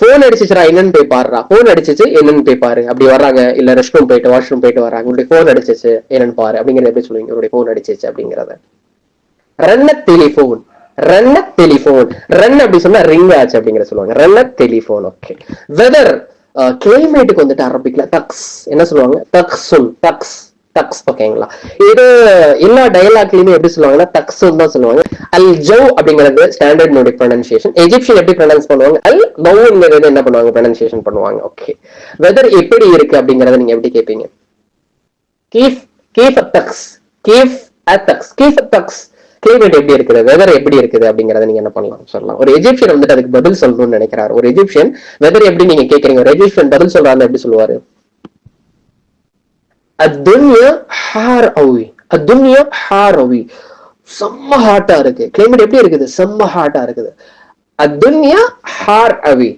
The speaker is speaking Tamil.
போன் அடிச்சிச்சுரா என்னன்னு போய் பாருடா, போன் அடிச்சிச்சு என்னன்னு போய் பாரு. அப்படி வர்றாங்க, இல்ல ரெஸ்ட் ரூம் போயிட்டு வாஷ்ரூம் போயிட்டு வர்றாங்க, உங்களுடைய போன் அடிச்சிச்சு என்னன்னு பாரு அப்படிங்கறத எப்படி சொல்லுவீங்க? உங்களுடைய போன் அடிச்சிச்சு அப்படிங்கறத ரன்ன டெலிபோன், ரன்ன டெலிபோன். ரன் அப்படி சொன்னா ரிங் ஆச்சு அப்படிங்கிற சொல்லுவாங்க. ரன்ன டெலிபோன். ஓகே. வெதர் கிளைமேட்டுக்கு வந்துட்டு அரபிக்ல தக்ஸ் என்ன சொல்லுவாங்க? தக்ஸுன், தக்ஸ் தக்ஸ். ஓகேங்களா? இது எல்லா டயலாக்லயுமே எப்படி சொல்லுவாங்கன்னா தக்ஸுன் தான் சொல்லுவாங்க. அல் ஜவ் அப்படிங்கிறது ஸ்டாண்டர்ட் நோடி ப்ரொனன்சியேஷன். எஜிப்சியன் எப்படி ப்ரொனன்ஸ் பண்ணுவாங்க? அல் கவுங்கிறது என்ன பண்ணுவாங்க? ப்ரொனன்சியேஷன் பண்ணுவாங்க. ஓகே. வெதர் எப்படி இருக்கு அப்படிங்கறத நீங்க எப்படி கேட்பீங்க? கீஃப் கீஃப் தக்ஸ், கீஃப் தக்ஸ், கீஃப் தக்ஸ். கிளைமேட் எப்படி இருக்குது, வெதர் எப்படி இருக்குது அப்படிங்கறத நீங்க என்ன பண்ணலாம் சொல்லலாம். ஒரு எஜிப்சியன் வந்துட்டு அதுக்கு பதில் சொல்லணும்னு நினைக்கிறாரு. ஒரு எஜிப்சியன் வெதர் எப்படி நீங்க கேக்குறீங்க, ஒரு எஜிப்சியன் பதில் சொல்றாரு எப்படி சொல்லுவாரு? அத்துன்யா ஹார் அவி, அத்துன்யா ஹார் அவி. செம்ம ஹாட்டா இருக்கு. கிளைமேட் எப்படி இருக்குது? செம்ம ஹாட்டா இருக்குது. அத்துன்யா ஹார் அவி.